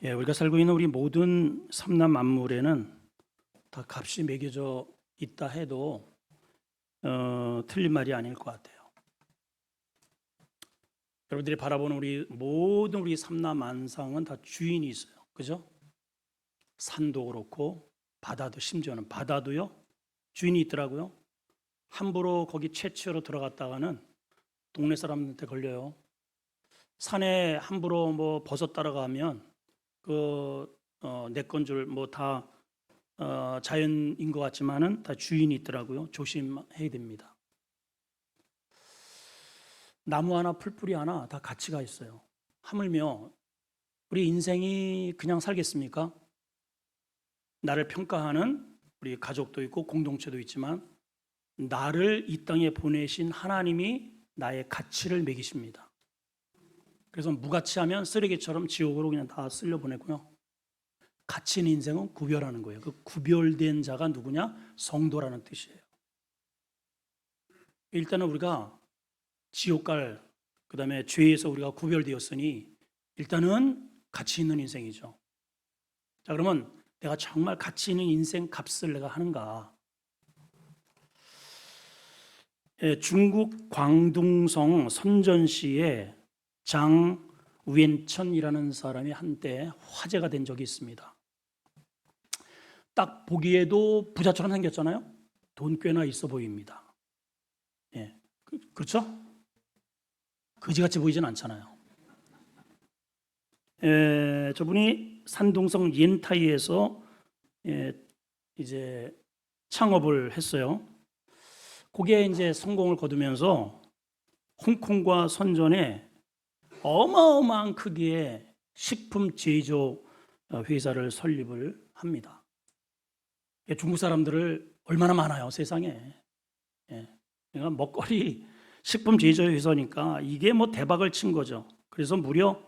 예, 우리가 살고 있는 우리 모든 삼남 만물에는 다 값이 매겨져 있다 해도 틀린 말이 아닐 것 같아요. 여러분들이 바라보는 모든 우리 삼남 만상은 다 주인이 있어요. 그죠? 산도 그렇고 바다도, 심지어는 바다도요 주인이 있더라고요. 함부로 거기 채취하러 들어갔다가는 동네 사람한테 걸려요. 산에 함부로 뭐 버섯 따라가면 내 건 줄 뭐 다 자연인 것 같지만은 다 주인이 있더라고요. 조심해야 됩니다. 나무 하나, 풀뿌리 하나 다 가치가 있어요. 하물며 우리 인생이 그냥 살겠습니까? 나를 평가하는 우리 가족도 있고 공동체도 있지만 나를 이 땅에 보내신 하나님이 나의 가치를 매기십니다. 그래서 무가치하면 쓰레기처럼 지옥으로 그냥 다 쓸려 보내고요. 가치 있는 인생은 구별하는 거예요. 그 구별된 자가 누구냐? 성도라는 뜻이에요. 일단은 우리가 지옥 갈, 그 다음에 죄에서 우리가 구별되었으니 일단은 가치 있는 인생이죠. 자, 그러면 내가 정말 가치 있는 인생 값을 내가 하는가? 예, 중국 광둥성 선전시에 장웬천이라는 사람이 한때 화제가 된 적이 있습니다. 딱 보기에도 부자처럼 생겼잖아요. 돈 꽤나 있어 보입니다. 예, 그렇죠? 거지같이 보이진 않잖아요. 저분이 산둥성 옌타이에서 이제 창업을 했어요. 거기에 이제 성공을 거두면서 홍콩과 선전에 어마어마한 크기의 식품 제조 회사를 설립을 합니다. 중국 사람들을 얼마나 많아요, 세상에. 그러니까 먹거리 식품 제조 회사니까 이게 뭐 대박을 친 거죠. 그래서 무려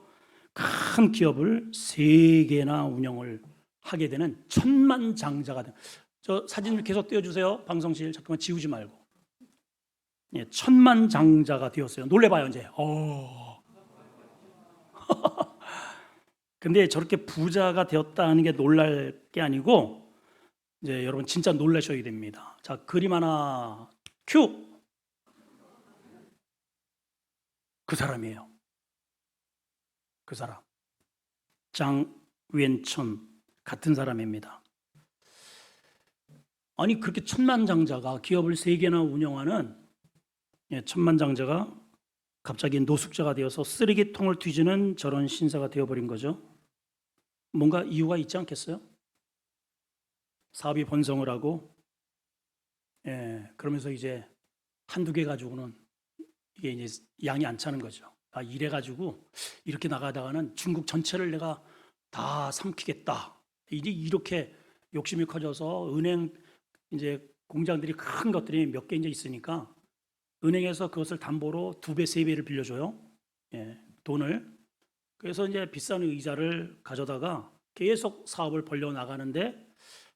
큰 기업을 3개나 운영을 하게 되는 천만장자가 된. 저 사진 계속 띄워주세요. 방송실 잠깐만 지우지 말고. 천만장자가 되었어요. 놀래봐요 이제. 근데 저렇게 부자가 되었다는 게 놀랄 게 아니고 이제 여러분 진짜 놀라셔야 됩니다. 자, 그림 하나 큐. 그 사람이에요. 그 사람. 장웬천 같은 사람입니다. 아니 그렇게 천만장자가 기업을 3개나 운영하는 천만장자가 갑자기 노숙자가 되어서 쓰레기통을 뒤지는 저런 신사가 되어버린 거죠. 뭔가 이유가 있지 않겠어요? 사업이 번성을 하고 그러면서 이제 한두 개 가지고는 이게 이제 양이 안 차는 거죠. 이래가지고 이렇게 나가다가는 중국 전체를 내가 다 삼키겠다. 이제 이렇게 욕심이 커져서 은행 이제 공장들이 큰 것들이 몇 개 이제 있으니까 은행에서 그것을 담보로 2배, 3배를 빌려줘요. 돈을. 그래서 이제 비싼 의자를 가져다가 계속 사업을 벌려 나가는데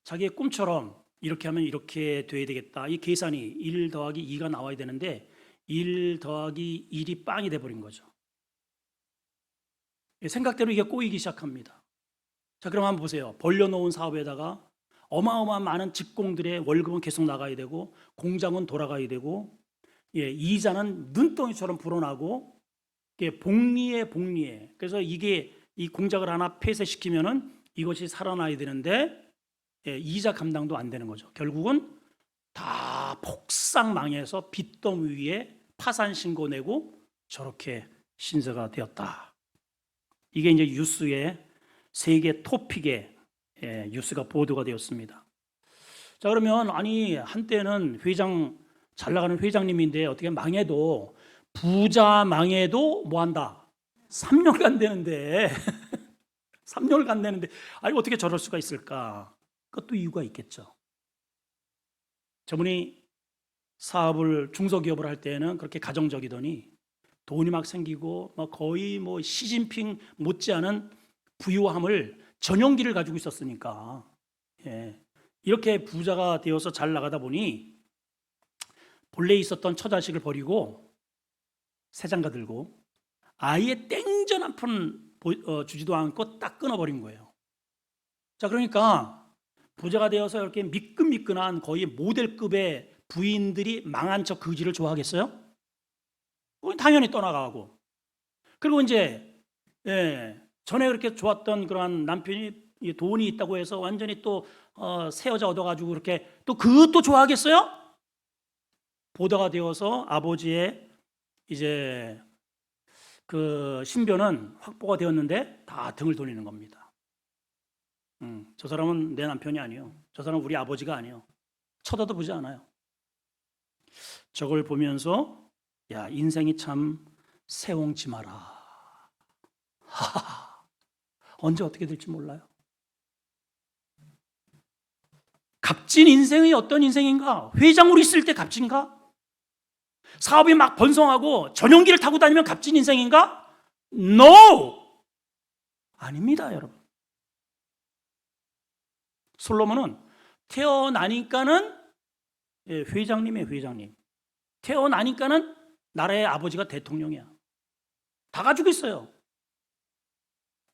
자기의 꿈처럼 이렇게 하면 이렇게 돼야 되겠다. 이 계산이 1 더하기 2가 나와야 되는데 1 더하기 1이 빵이 돼버린 거죠. 생각대로 이게 꼬이기 시작합니다. 자, 그럼 한번 보세요. 벌려놓은 사업에다가 어마어마한 많은 직공들의 월급은 계속 나가야 되고 공장은 돌아가야 되고 이자는 눈덩이처럼 불어나고 복리에. 그래서 이게 이 공장을 하나 폐쇄시키면은 이것이 살아나야 되는데 이자 감당도 안 되는 거죠. 결국은 다 폭삭 망해서 빚더미 위에 파산 신고 내고 저렇게 신세가 되었다. 이게 이제 뉴스의 세계 토픽의 뉴스가 보도가 되었습니다. 자, 그러면 아니 한때는 잘 나가는 회장님인데 어떻게 망해도 부자 망해도 뭐 한다? 3년간 되는데 3년간 되는데 아니 어떻게 저럴 수가 있을까? 그것도 이유가 있겠죠. 저분이 사업을 중소기업을 할 때는 그렇게 가정적이더니 돈이 막 생기고 거의 뭐 시진핑 못지않은 부유함을 전용기를 가지고 있었으니까 이렇게 부자가 되어서 잘 나가다 보니 본래 있었던 처자식을 버리고 새 장가 들고 아예 땡전 한 푼 주지도 않고 딱 끊어버린 거예요. 자, 그러니까 부자가 되어서 이렇게 미끈미끈한 거의 모델급의 부인들이 망한 척 그지를 좋아하겠어요? 그건 당연히 떠나가고. 그리고 이제 전에 그렇게 좋았던 그러한 남편이 돈이 있다고 해서 완전히 또 새 여자 얻어가지고 그렇게 또 그것도 좋아하겠어요? 보다가 되어서 아버지의 이제 그 신변은 확보가 되었는데 다 등을 돌리는 겁니다. 저 사람은 내 남편이 아니요. 저 사람은 우리 아버지가 아니요. 쳐다도 보지 않아요. 저걸 보면서 야, 인생이 참 새옹지마라. 하하, 언제 어떻게 될지 몰라요. 값진 인생이 어떤 인생인가? 회장으로 있을 때 값진가? 사업이 막 번성하고 전용기를 타고 다니면 값진 인생인가? No! 아닙니다, 여러분. 솔로몬은 태어나니까는 회장님이에요, 회장님. 태어나니까는 나라의 아버지가 대통령이야. 다 가지고 있어요.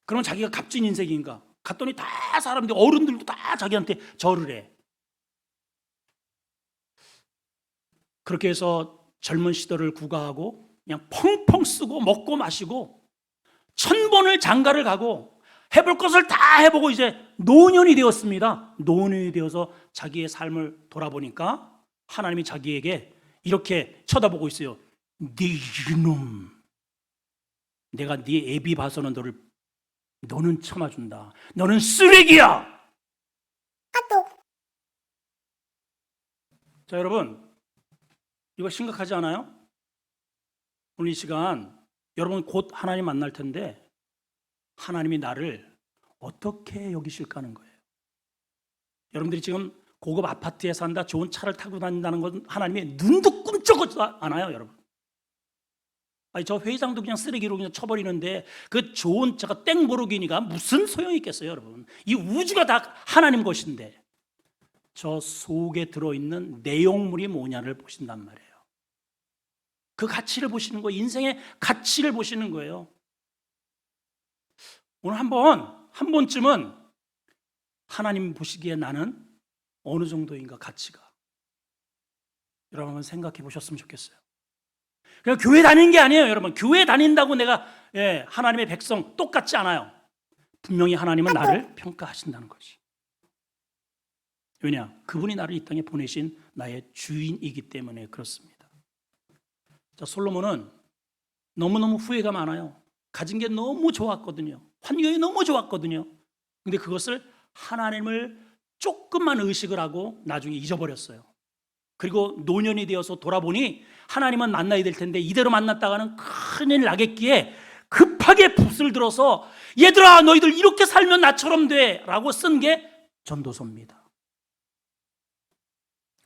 그러면 자기가 값진 인생인가? 갔더니 다 사람들, 어른들도 다 자기한테 절을 해. 그렇게 해서 젊은 시절을 구가하고 그냥 펑펑 쓰고 먹고 마시고 1000번을 장가를 가고 해볼 것을 다 해보고 이제 노년이 되었습니다. 노년이 되어서 자기의 삶을 돌아보니까 하나님이 자기에게 이렇게 쳐다보고 있어요. 네 이놈, 내가 네 애비 봐서는 너는 참아준다. 너는 쓰레기야. 자, 여러분, 이거 심각하지 않아요? 오늘 이 시간 여러분 곧 하나님 만날 텐데 하나님이 나를 어떻게 여기실까 하는 거예요. 여러분들이 지금 고급 아파트에 산다, 좋은 차를 타고 다닌다는 건 하나님의 눈도 꿈쩍하지도 않아요, 여러분. 아니, 저 회장도 그냥 쓰레기로 그냥 쳐버리는데 그 좋은 차가 땡보르기니가 무슨 소용이 있겠어요, 여러분. 이 우주가 다 하나님 것인데 저 속에 들어있는 내용물이 뭐냐를 보신단 말이에요. 그 가치를 보시는 거예요. 인생의 가치를 보시는 거예요. 오늘 한 번쯤은 하나님 보시기에 나는 어느 정도인가 가치가. 여러분 한번 생각해 보셨으면 좋겠어요. 그냥 교회 다니는 게 아니에요, 여러분. 교회 다닌다고 내가 하나님의 백성 똑같지 않아요. 분명히 하나님은 나를 평가하신다는 거지. 왜냐? 그분이 나를 이 땅에 보내신 나의 주인이기 때문에 그렇습니다. 자, 솔로몬은 너무너무 후회가 많아요. 가진 게 너무 좋았거든요. 환경이 너무 좋았거든요. 근데 그것을 하나님을 조금만 의식을 하고 나중에 잊어버렸어요. 그리고 노년이 되어서 돌아보니 하나님은 만나야 될 텐데 이대로 만났다가는 큰일 나겠기에 급하게 붓을 들어서 얘들아, 너희들 이렇게 살면 나처럼 돼 라고 쓴 게 전도서입니다.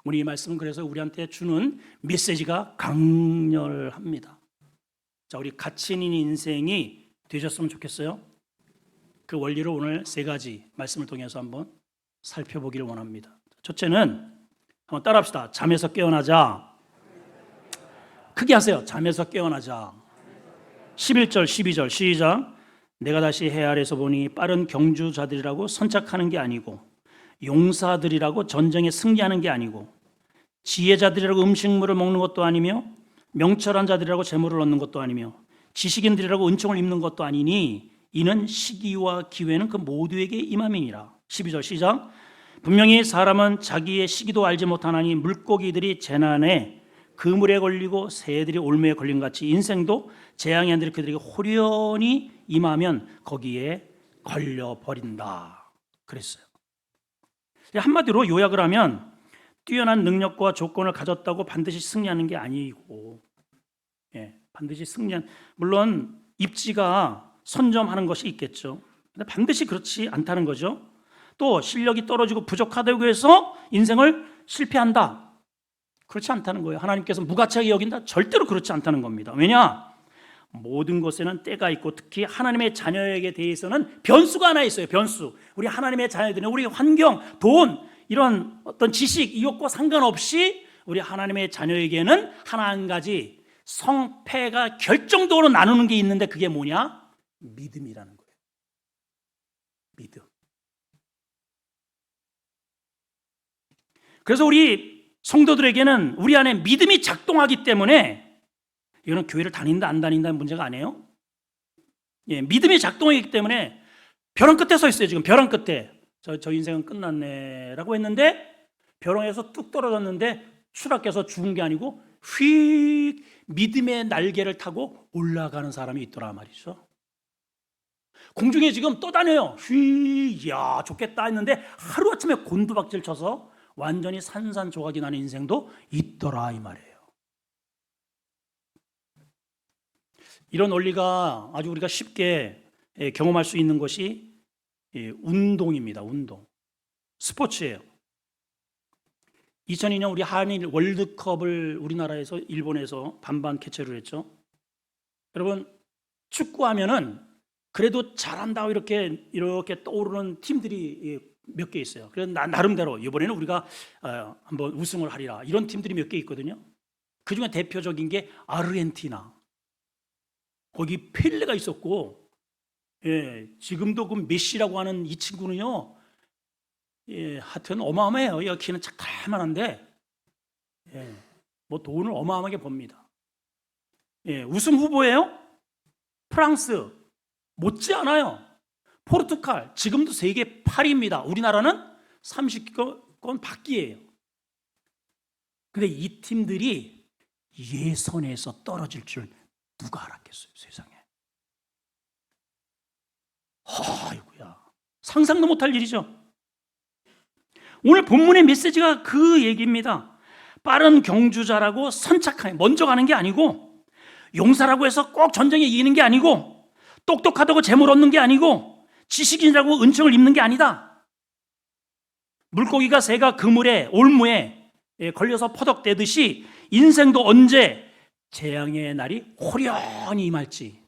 오늘 이 말씀은 그래서 우리한테 주는 메시지가 강렬합니다. 자, 우리 가치 있는 인생이 되셨으면 좋겠어요. 그 원리를 오늘 3가지 말씀을 통해서 한번 살펴보기를 원합니다. 첫째는 한번 따라합시다. 잠에서 깨어나자. 크게 하세요. 잠에서 깨어나자. 11절 12절 시작. 내가 다시 해 아래서 보니 빠른 경주자들이라고 선착하는 게 아니고 용사들이라고 전쟁에 승리하는 게 아니고 지혜자들이라고 음식물을 먹는 것도 아니며 명철한 자들이라고 재물을 얻는 것도 아니며 지식인들이라고 은총을 입는 것도 아니니 이는 시기와 기회는 그 모두에게 임함이니라. 12절 시작. 분명히 사람은 자기의 시기도 알지 못하나니 물고기들이 재난에 그물에 걸리고 새들이 올무에 걸린 같이 인생도 재앙이 안들이 그들에게 호련히 임하면 거기에 걸려버린다 그랬어요. 한마디로 요약을 하면 뛰어난 능력과 조건을 가졌다고 반드시 승리하는 게 아니고, 반드시 물론 입지가 선점하는 것이 있겠죠. 근데 반드시 그렇지 않다는 거죠. 또 실력이 떨어지고 부족하다고 해서 인생을 실패한다, 그렇지 않다는 거예요. 하나님께서 무가치하게 여긴다, 절대로 그렇지 않다는 겁니다. 왜냐? 모든 것에는 때가 있고 특히 하나님의 자녀에게 대해서는 변수가 하나 있어요. 변수. 우리 하나님의 자녀들은 우리 환경, 돈, 이런 어떤 지식, 이것과 상관없이 우리 하나님의 자녀에게는 하나 한 가지 성패가 결정적으로 나누는 게 있는데 그게 뭐냐? 믿음이라는 거예요. 믿음. 그래서 우리 성도들에게는 우리 안에 믿음이 작동하기 때문에 이거는 교회를 다닌다 안 다닌다는 문제가 아니에요. 예, 믿음이 작동하기 때문에 벼랑 끝에 서 있어요. 지금 벼랑 끝에 저 인생은 끝났네라고 했는데 벼랑에서 뚝 떨어졌는데 추락해서 죽은 게 아니고 휙 믿음의 날개를 타고 올라가는 사람이 있더라 말이죠. 공중에 지금 떠다녀요. 휙, 야 좋겠다 했는데 하루아침에 곤두박질 쳐서 완전히 산산조각이 나는 인생도 있더라 이 말이에요. 이런 원리가 아주 우리가 쉽게 경험할 수 있는 것이 운동입니다. 운동. 스포츠예요. 2002년 우리 한일 월드컵을 우리나라에서 일본에서 반반 개최를 했죠. 여러분 축구하면은 그래도 잘한다 이렇게 떠오르는 팀들이 몇 개 있어요. 그래서 나름대로 이번에는 우리가 한번 우승을 하리라 이런 팀들이 몇 개 있거든요. 그 중에 대표적인 게 아르헨티나. 거기 펠레가 있었고, 예, 지금도 그 메시라고 하는 이 친구는요, 예, 하여튼 어마어마해요. 키는 착탈만한데, 예, 뭐 돈을 어마어마하게 법니다. 예, 우승 후보예요. 프랑스 못지 않아요. 포르투갈 지금도 세계 8위입니다. 우리나라는 30권 밖이에요. 근데 이 팀들이 예선에서 떨어질 줄 누가 알았겠어요, 세상에. 아이고야, 상상도 못할 일이죠. 오늘 본문의 메시지가 그 얘기입니다. 빠른 경주자라고 선착하게 먼저 가는 게 아니고, 용사라고 해서 꼭 전쟁에 이기는 게 아니고, 똑똑하다고 재물 얻는 게 아니고, 지식인이라고 은총을 입는 게 아니다. 물고기가 새가 그물에 올무에 걸려서 퍼덕대듯이 인생도 언제 재앙의 날이 호련히 임할지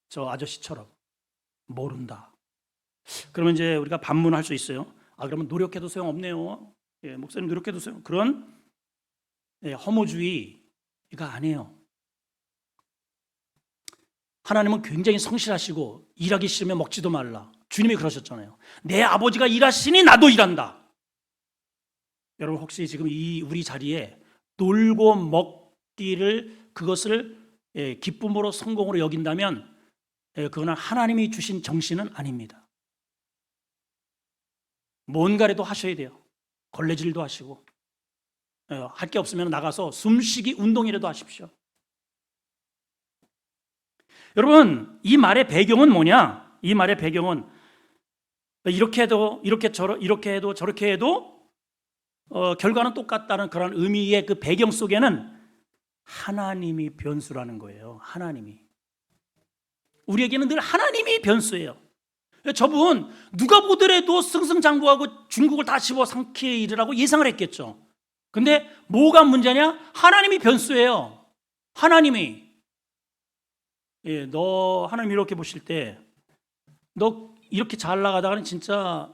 저 아저씨처럼 모른다. 그러면 이제 우리가 반문할 수 있어요. 그러면 노력해도 소용없네요. 예, 목사님 노력해도 소용. 그런 허무주의가 아니에요. 하나님은 굉장히 성실하시고 일하기 싫으면 먹지도 말라. 주님이 그러셨잖아요. 내 아버지가 일하시니 나도 일한다. 여러분 혹시 지금 이 우리 자리에 놀고 먹기를 그것을 기쁨으로 성공으로 여긴다면 그거는 하나님이 주신 정신은 아닙니다. 뭔가라도 하셔야 돼요. 걸레질도 하시고 할 게 없으면 나가서 숨쉬기 운동이라도 하십시오. 여러분 이 말의 배경은 뭐냐? 이 말의 배경은 이렇게 해도 이렇게 해도 저렇게 해도 결과는 똑같다는 그런 의미의 그 배경 속에는 하나님이 변수라는 거예요. 하나님이. 우리에게는 늘 하나님이 변수예요. 저분 누가 보더라도 승승장구하고 중국을 다 집어삼키에 이르라고 예상을 했겠죠. 근데 뭐가 문제냐? 하나님이 변수예요. 하나님이. 예, 너 하나님 이렇게 보실 때 너 이렇게 잘 나가다가는 진짜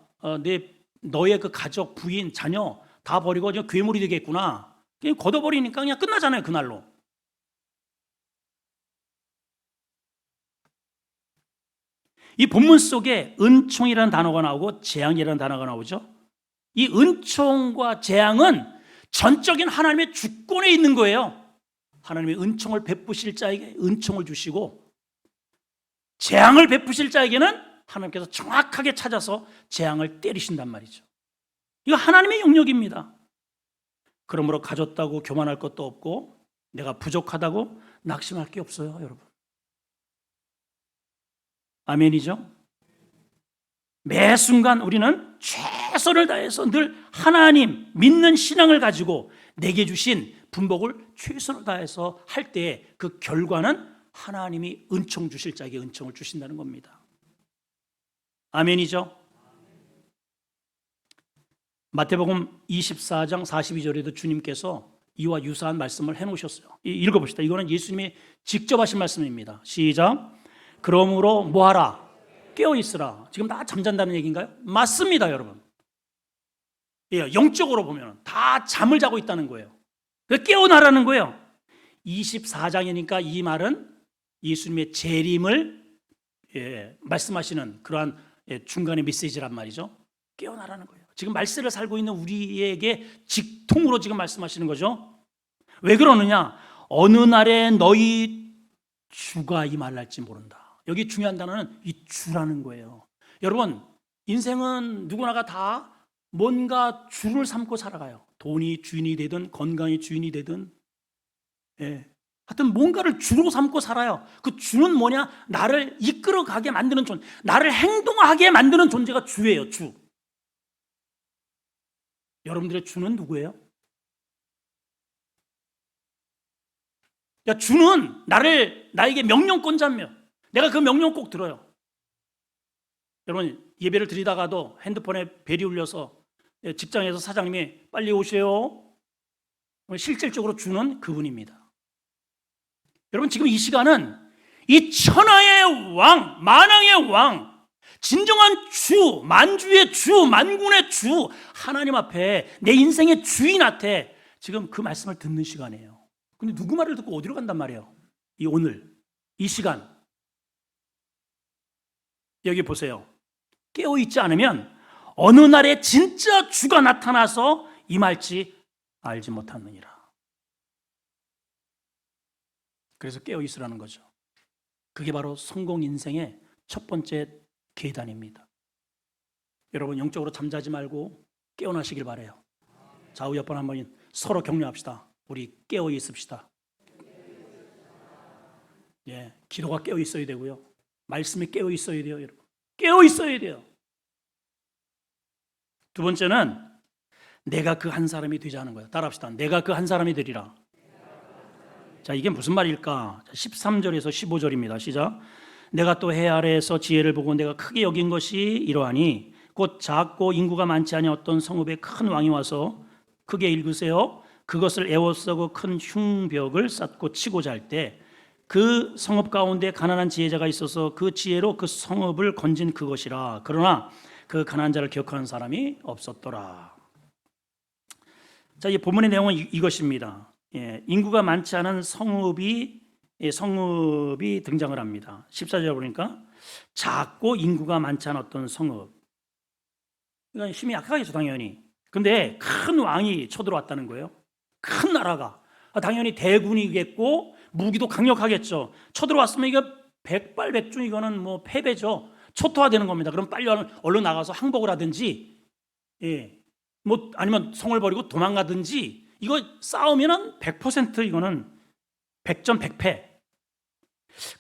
너의 그 가족, 부인, 자녀 다 버리고 그냥 괴물이 되겠구나. 그냥 걷어버리니까 그냥 끝나잖아요, 그날로. 이 본문 속에 은총이라는 단어가 나오고 재앙이라는 단어가 나오죠. 이 은총과 재앙은 전적인 하나님의 주권에 있는 거예요. 하나님의 은총을 베푸실 자에게 은총을 주시고 재앙을 베푸실 자에게는 하나님께서 정확하게 찾아서 재앙을 때리신단 말이죠. 이거 하나님의 영역입니다. 그러므로 가졌다고 교만할 것도 없고 내가 부족하다고 낙심할 게 없어요, 여러분. 아멘이죠? 매 순간 우리는 최선을 다해서 늘 하나님 믿는 신앙을 가지고 내게 주신 분복을 최선을 다해서 할 때 그 결과는 하나님이 은총 주실 자에게 은총을 주신다는 겁니다. 아멘이죠? 마태복음 24장 42절에도 주님께서 이와 유사한 말씀을 해놓으셨어요. 읽어봅시다. 이거는 예수님이 직접 하신 말씀입니다. 시작. 그러므로 뭐하라? 깨어있으라. 지금 다 잠잔다는 얘기인가요? 맞습니다, 여러분. 예, 영적으로 보면 다 잠을 자고 있다는 거예요. 깨어나라는 거예요. 24장이니까 이 말은 예수님의 재림을 말씀하시는 그러한 중간의 메시지란 말이죠. 깨어나라는 거예요. 지금 말세를 살고 있는 우리에게 직통으로 지금 말씀하시는 거죠. 왜 그러느냐? 어느 날에 너희 주가 임할지 모른다. 여기 중요한 단어는 이 주라는 거예요. 여러분, 인생은 누구나가 다 뭔가 주를 삼고 살아가요. 돈이 주인이 되든 건강이 주인이 되든, 하여튼 뭔가를 주로 삼고 살아요. 그 주는 뭐냐? 나를 이끌어가게 만드는 존재, 나를 행동하게 만드는 존재가 주예요. 주. 여러분들의 주는 누구예요? 야, 주는 나에게 명령권자며 내가 그 명령 꼭 들어요. 여러분, 예배를 드리다가도 핸드폰에 벨이 울려서 직장에서 사장님이 빨리 오세요. 실질적으로 주는 그분입니다. 여러분, 지금 이 시간은 이 천하의 왕, 만왕의 왕, 진정한 주, 만주의 주, 만군의 주, 하나님 앞에 내 인생의 주인한테 지금 그 말씀을 듣는 시간이에요. 근데 누구 말을 듣고 어디로 간단 말이에요? 오늘, 이 시간. 여기 보세요. 깨어있지 않으면 어느 날에 진짜 주가 나타나서 임할지 알지 못하느니라. 그래서 깨어있으라는 거죠. 그게 바로 성공 인생의 첫 번째 계단입니다. 여러분, 영적으로 잠자지 말고 깨어나시길 바라요. 좌우 옆방 한번 서로 격려합시다. 우리 깨어 있읍시다. 기도가 깨어 있어야 되고요. 말씀이 깨어 있어야 돼요, 여러분. 깨어 있어야 돼요. 두 번째는 내가 그 한 사람이 되자는 거예요. 따라합시다. 내가 그 한 사람이 되리라. 자, 이게 무슨 말일까? 13절에서 15절입니다. 시작. 내가 또 해 아래에서 지혜를 보고 내가 크게 여긴 것이 이러하니 곧 작고 인구가 많지 않은 어떤 성읍에 큰 왕이 와서 크게 읽으세요. 그것을 에워싸고 큰 흉벽을 쌓고 치고자 할 때 그 성읍 가운데 가난한 지혜자가 있어서 그 지혜로 그 성읍을 건진 그것이라. 그러나 그 가난한 자를 기억하는 사람이 없었더라. 자, 이 본문의 내용은 이것입니다. 인구가 많지 않은 성읍이 등장을 합니다. 14절에 보니까 작고 인구가 많지 않은 어떤 성읍. 그러니까 힘이 약하겠죠, 당연히. 근데 큰 왕이 쳐들어왔다는 거예요. 큰 나라가. 당연히 대군이겠고 무기도 강력하겠죠. 쳐들어왔으면 이거 백발백중, 이거는 뭐 패배죠. 초토화되는 겁니다. 그럼 빨리 얼른 나가서 항복을 하든지, 뭐 아니면 성을 버리고 도망가든지, 이거 싸우면은 100% 이거는 100전 100패.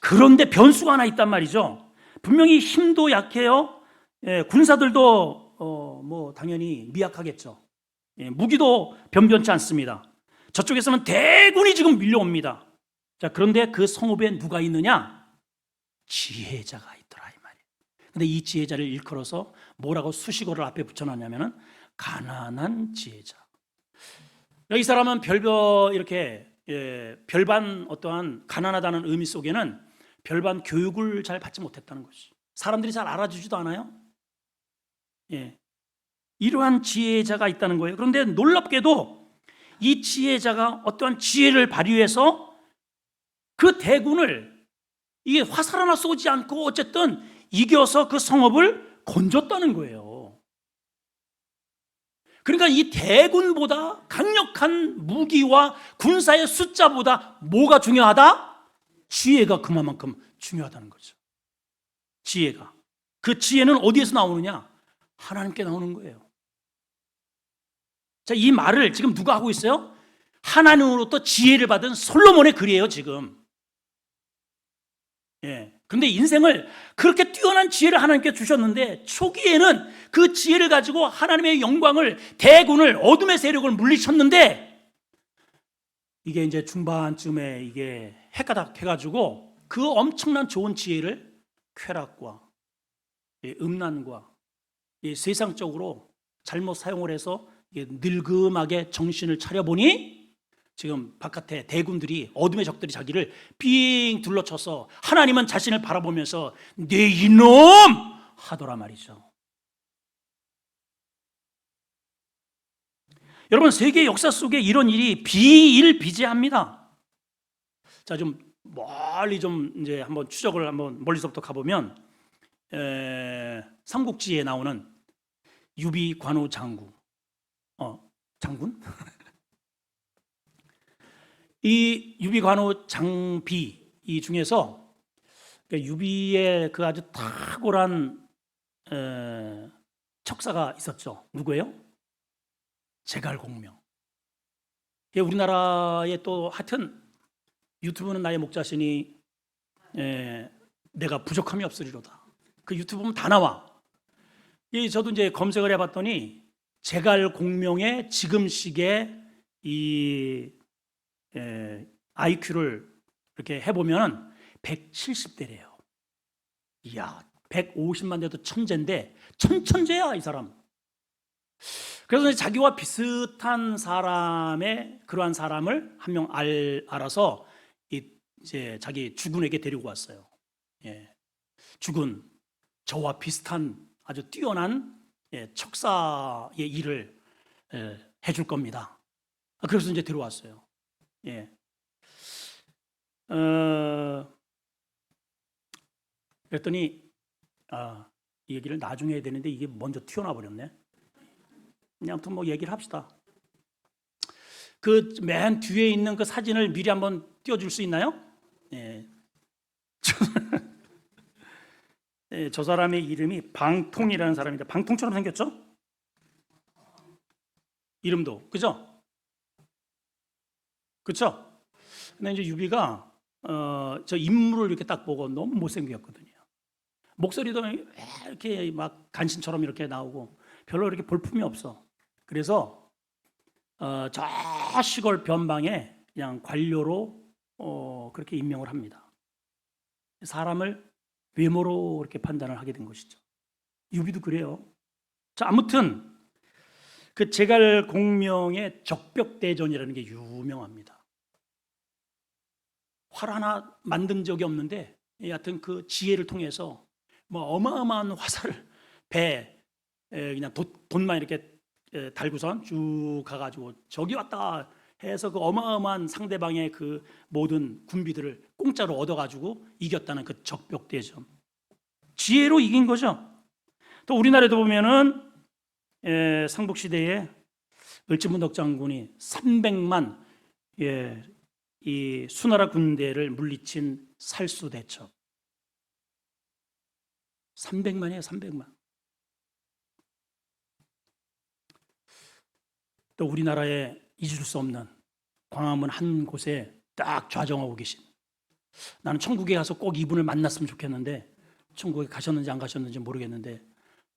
그런데 변수가 하나 있단 말이죠. 분명히 힘도 약해요. 군사들도 뭐 당연히 미약하겠죠. 무기도 변변치 않습니다. 저쪽에서는 대군이 지금 밀려옵니다. 자, 그런데 그 성읍에 누가 있느냐? 지혜자가 있더라, 이 말이에요. 근데 이 지혜자를 일컬어서 뭐라고 수식어를 앞에 붙여놨냐면은 가난한 지혜자. 이 사람은 이렇게 별반 어떠한 가난하다는 의미 속에는 별반 교육을 잘 받지 못했다는 것이. 사람들이 잘 알아주지도 않아요. 이러한 지혜자가 있다는 거예요. 그런데 놀랍게도 이 지혜자가 어떠한 지혜를 발휘해서 그 대군을 이게 화살 하나 쏘지 않고 어쨌든 이겨서 그 성읍을 건졌다는 거예요. 그러니까 이 대군보다 강력한 무기와 군사의 숫자보다 뭐가 중요하다? 지혜가 그만큼 중요하다는 거죠. 지혜가. 그 지혜는 어디에서 나오느냐? 하나님께 나오는 거예요. 자, 이 말을 지금 누가 하고 있어요? 하나님으로부터 지혜를 받은 솔로몬의 글이에요, 지금. 근데 인생을 그렇게 뛰어난 지혜를 하나님께 주셨는데 초기에는 그 지혜를 가지고 하나님의 영광을, 대군을, 어둠의 세력을 물리쳤는데 이게 이제 중반쯤에 이게 해가닥 해가지고 그 엄청난 좋은 지혜를 쾌락과 음란과 세상적으로 잘못 사용을 해서 늙음하게 정신을 차려보니 지금 바깥에 대군들이, 어둠의 적들이 자기를 빙 둘러쳐서 하나님은 자신을 바라보면서 네 이놈 하더라 말이죠. 여러분, 세계 역사 속에 이런 일이 비일비재합니다. 자, 좀 멀리 좀 이제 한번 추적을 한번 멀리서부터 가보면 삼국지에 나오는 유비 관우 장군, 장군? 이 유비 관우 장비 이 중에서 유비의 그 아주 탁월한 척사가 있었죠. 누구예요? 제갈공명. 우리나라에 또 하여튼 유튜브는 나의 목자시니 내가 부족함이 없으리로다. 그 유튜브 보면 다 나와. 저도 이제 검색을 해봤더니 제갈공명의 지금식의 이 IQ를 이렇게 해보면 170대래요. 이야, 150만 대도 천재인데 천재야 이 사람. 그래서 자기와 비슷한 사람의 그러한 사람을 한 명 알아서 이제 자기 주군에게 데리고 왔어요. 주군, 저와 비슷한 아주 뛰어난 척사의 일을 해줄 겁니다. 그래서 이제 데려왔어요. 그랬더니 이 얘기를 나중에 해야 되는데 이게 먼저 튀어나와 버렸네. 아무튼 뭐 얘기를 합시다. 그 맨 뒤에 있는 그 사진을 미리 한번 띄워줄 수 있나요? 저 사람의 이름이 방통이라는 사람입니다. 방통처럼 생겼죠? 이름도 그죠? 그렇죠? 근데 이제 유비가 저 인물을 이렇게 딱 보고 너무 못생겼거든요. 목소리도 이렇게 막 간신처럼 이렇게 나오고 별로 이렇게 볼품이 없어. 그래서 저 시골 변방에 그냥 관료로 그렇게 임명을 합니다. 사람을 외모로 이렇게 판단을 하게 된 것이죠. 유비도 그래요. 자, 아무튼 그 제갈공명의 적벽대전이라는 게 유명합니다. 활 하나 만든 적이 없는데 여하튼 그 지혜를 통해서 뭐 어마어마한 화살을 배에 그냥 돛만 이렇게 달고선 쭉 가가지고 저기 왔다 해서 그 어마어마한 상대방의 그 모든 군비들을 공짜로 얻어가지고 이겼다는 그 적벽대전. 지혜로 이긴 거죠. 또 우리나라에도 보면은 상복시대에 을지문덕 장군이 300만 이 수나라 군대를 물리친 살수대첩. 300만이에요, 300만. 또 우리나라에 잊을 수 없는 광화문 한 곳에 딱 좌정하고 계신, 나는 천국에 가서 꼭 이분을 만났으면 좋겠는데 천국에 가셨는지 안 가셨는지 모르겠는데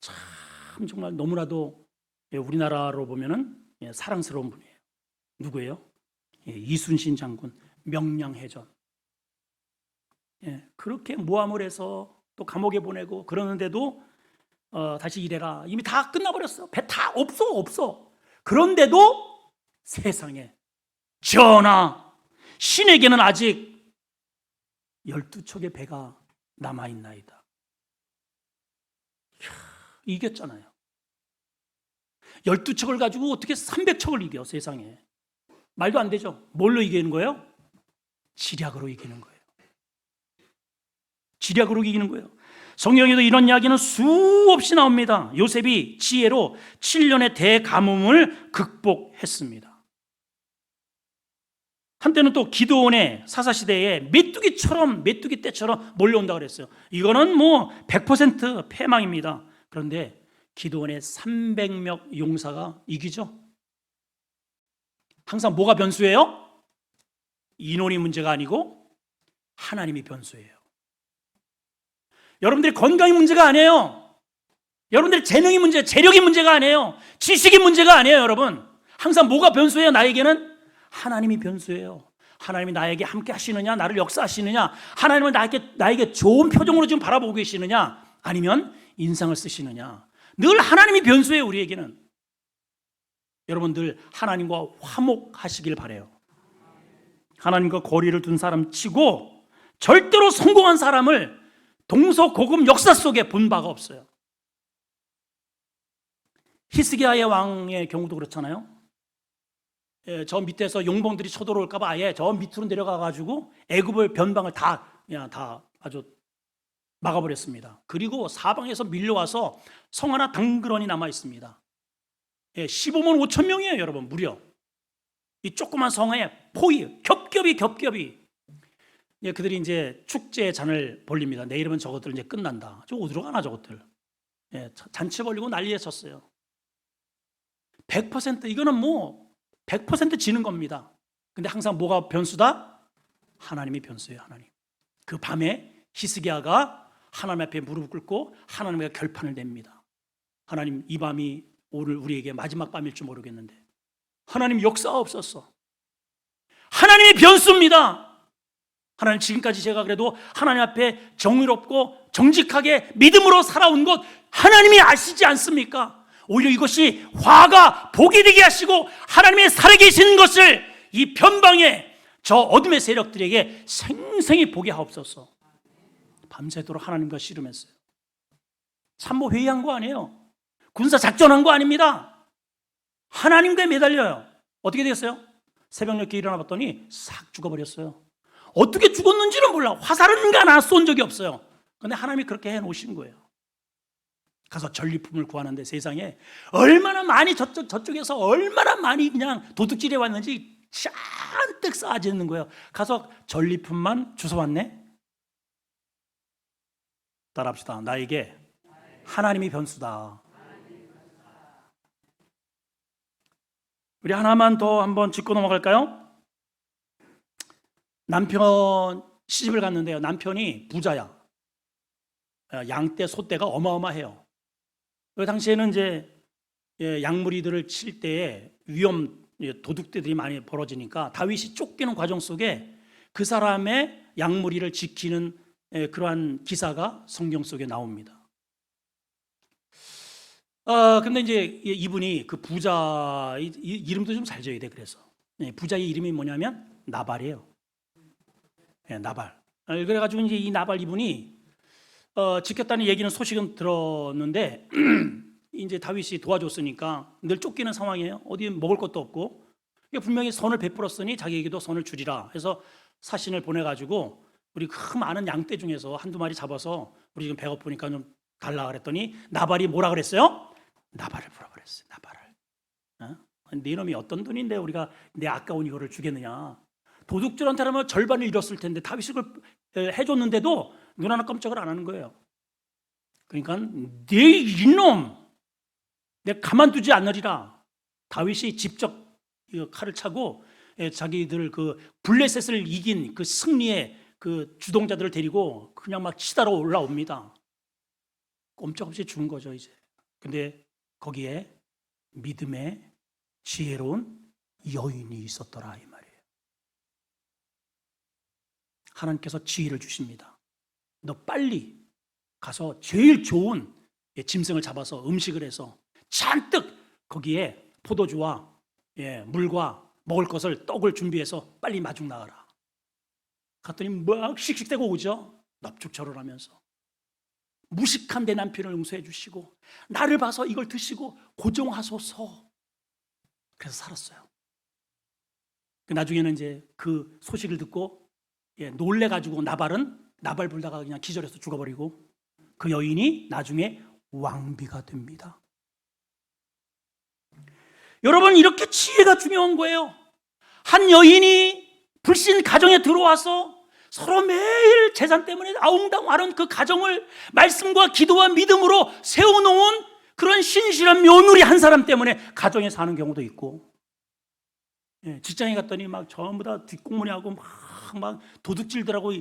참 정말 너무나도 우리나라로 보면은 사랑스러운 분이에요. 누구예요? 이순신 장군. 명량해전. 그렇게 모함을 해서 또 감옥에 보내고 그러는데도 다시 일해라. 이미 다 끝나버렸어. 배 다 없어. 그런데도 세상에 전하, 신에게는 아직 12척의 배가 남아있나이다. 이겼잖아요. 12척을 가지고 어떻게 300척을 이겨, 세상에. 말도 안 되죠. 뭘로 이기는 거예요? 지략으로 이기는 거예요. 지략으로 이기는 거예요. 성경에도 이런 이야기는 수없이 나옵니다. 요셉이 지혜로 7년의 대가뭄을 극복했습니다. 한때는 또 기드온의 사사시대에 메뚜기 떼처럼 몰려온다고 그랬어요. 이거는 뭐 100% 패망입니다. 그런데 기드온의 300명 용사가 이기죠. 항상 뭐가 변수예요? 인원이 문제가 아니고 하나님이 변수예요. 여러분들의 건강이 문제가 아니에요. 여러분들의 재능이 문제, 재력이 문제가 아니에요. 지식이 문제가 아니에요, 여러분. 항상 뭐가 변수예요? 나에게는 하나님이 변수예요. 하나님이 나에게 함께 하시느냐, 나를 역사하시느냐, 하나님은 나에게 좋은 표정으로 지금 바라보고 계시느냐, 아니면 인상을 쓰시느냐. 늘 하나님이 변수예요, 우리에게는. 여러분들 하나님과 화목하시길 바라요. 하나님과 거리를 둔 사람 치고 절대로 성공한 사람을 동서고금 역사 속에 본 바가 없어요. 히스기야의 왕의 경우도 그렇잖아요. 저 밑에서 용봉들이 쳐들어올까 봐 아예 저 밑으로 내려가 가지고 애굽의 변방을 그냥 다 아주 막아버렸습니다. 그리고 사방에서 밀려와서 성 하나 덩그러니 남아 있습니다. 15만 5천 명이에요, 여러분. 무려 이 조그만 성에 포위 겹겹이 그들이 이제 축제의 잔을 벌립니다. 내일이면 저것들 이제 끝난다. 저 어디로 가나 저것들. 잔치 벌리고 난리에 쳤어요. 100% 이거는 뭐 100% 지는 겁니다. 근데 항상 뭐가 변수다? 하나님이 변수예요. 하나님. 그 밤에 히스기야가 하나님 앞에 무릎 꿇고 하나님과 결판을 냅니다. 하나님, 이 밤이 오늘 우리에게 마지막 밤일 줄 모르겠는데 하나님 역사하옵소서. 하나님이 변수입니다. 하나님, 지금까지 제가 그래도 하나님 앞에 정의롭고 정직하게 믿음으로 살아온 것 하나님이 아시지 않습니까? 오히려 이것이 화가 복이 되게 하시고 하나님의 살아계신 것을 이 변방에 저 어둠의 세력들에게 생생히 보게 하옵소서. 밤새도록 하나님과 씨름했어요. 참모 회의한 거 아니에요. 군사 작전한 거 아닙니다. 하나님과 매달려요. 어떻게 됐어요? 새벽 늦게 일어나 봤더니 싹 죽어버렸어요. 어떻게 죽었는지는 몰라. 화살은 가나 쏜 적이 없어요. 근데 하나님이 그렇게 해놓으신 거예요. 가서 전리품을 구하는데 세상에 얼마나 많이 저쪽에서 얼마나 많이 그냥 도둑질해 왔는지 잔뜩 쌓아져 있는 거예요. 가서 전리품만 주워왔네. 따라합시다. 나에게 하나님이 변수다. 우리 하나만 더 한번 짚고 넘어갈까요? 남편 시집을 갔는데요. 남편이 부자야. 양떼, 소떼가 어마어마해요. 그 당시에는 이제 양무리들을 칠 때에 도둑들이 많이 벌어지니까 다윗이 쫓기는 과정 속에 그 사람의 양무리를 지키는 그러한 기사가 성경 속에 나옵니다. 근데 이제 이분이 그 부자 이름도 좀 잘 지어야 돼. 그래서 부자의 이름이 뭐냐면 나발이에요. 나발. 그래가지고 이제 이 나발 이분이 지켰다는 얘기는 소식은 들었는데 이제 다윗이 도와줬으니까 늘 쫓기는 상황이에요. 어디 먹을 것도 없고 분명히 선을 베풀었으니 자기에게도 선을 주리라 해서 사신을 보내가지고 우리 그 많은 양떼 중에서 한두 마리 잡아서 우리 지금 배고프니까 좀 달라 그랬더니 나발이 뭐라 그랬어요? 나발을 물어버렸어요. 나발을. 네 놈이 어떤 돈인데 우리가 내 아까운 이거를 주겠느냐. 도둑질한테라면 절반을 잃었을 텐데 다윗이 그걸 해줬는데도 눈 하나 깜짝을 안 하는 거예요. 그러니까 네 이놈 내가 가만두지 않으리라. 다윗이 직접 칼을 차고 자기들 그 블레셋을 이긴 그 승리의 그 주동자들을 데리고 그냥 막 치다로 올라옵니다. 꼼짝없이 죽은 거죠 이제. 근데 거기에 믿음의 지혜로운 여인이 있었더라 이 말이에요. 하나님께서 지혜를 주십니다. 너 빨리 가서 제일 좋은 짐승을 잡아서 음식을 해서 잔뜩 거기에 포도주와 물과 먹을 것을 떡을 준비해서 빨리 마중 나가라. 갔더니 막 씩씩대고 오죠. 넙죽절을하면서 무식한 내 남편을 용서해 주시고 나를 봐서 이걸 드시고 고정하소서. 그래서 살았어요. 나중에는 이제 그 소식을 듣고 놀래가지고 나발 불다가 그냥 기절해서 죽어버리고 그 여인이 나중에 왕비가 됩니다. 여러분, 이렇게 지혜가 중요한 거예요. 한 여인이 불신 가정에 들어와서 서로 매일 재산 때문에 아웅다웅하는 그 가정을 말씀과 기도와 믿음으로 세워놓은 그런 신실한 며느리 한 사람 때문에 가정에 사는 경우도 있고, 직장에 갔더니 막 전부 다 뒷공무니하고 막 도둑질들하고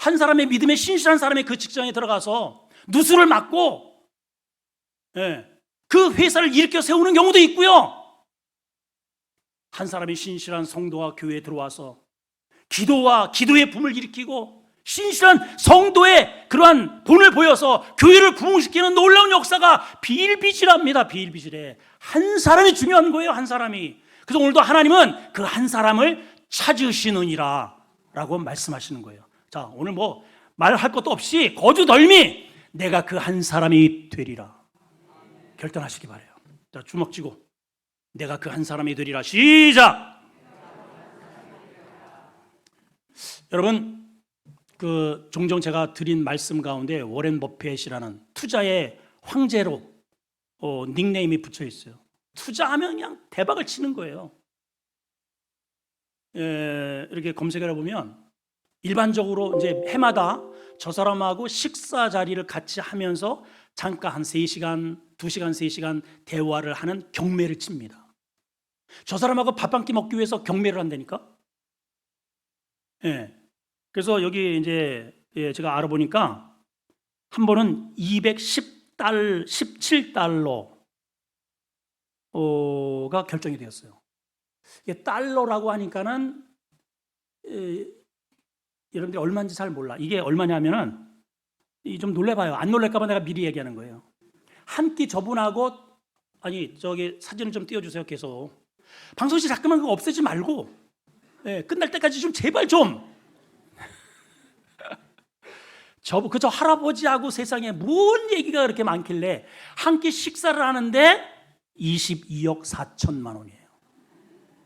한 사람의 믿음에 신실한 사람의 그 직장에 들어가서 누수를 맞고 그 회사를 일으켜 세우는 경우도 있고요. 한 사람이 신실한 성도와 교회에 들어와서 기도와 기도의 붐을 일으키고 신실한 성도의 그러한 본을 보여서 교회를 부흥시키는 놀라운 역사가 비일비재합니다. 비일비재해. 한 사람이 중요한 거예요. 한 사람이. 그래서 오늘도 하나님은 그 한 사람을 찾으시느니라 라고 말씀하시는 거예요. 자, 오늘 뭐 말할 것도 없이 거두덜미 내가 그 한 사람이 되리라 결단하시기 바라요. 자, 주먹 쥐고 내가 그 한 사람이 되리라. 시작. 여러분, 그 종종 제가 드린 말씀 가운데 워렌 버핏이라는 투자의 황제로 닉네임이 붙여 있어요. 투자하면 그냥 대박을 치는 거예요. 이렇게 검색을 해보면 일반적으로 이제 해마다 저 사람하고 식사 자리를 같이 하면서 잠깐 한 3시간, 2시간, 3시간 대화를 하는 경매를 칩니다. 저 사람하고 밥 한 끼 먹기 위해서 경매를 한다니까? 예. 그래서 여기 이제 제가 알아보니까 한 번은 217달러가 결정이 되었어요. 이게 달러라고 하니까는 여러분들이 얼마인지 잘 몰라. 이게 얼마냐면은 좀 놀래봐요. 안 놀랄까봐 내가 미리 얘기하는 거예요. 한 끼 저분하고 아니 저기 사진을 좀 띄워주세요. 계속 방송실 자꾸만 그거 없애지 말고 끝날 때까지 좀 제발 좀. 저 할아버지하고 세상에 뭔 얘기가 그렇게 많길래 한 끼 식사를 하는데 22억 4천만 원이에요.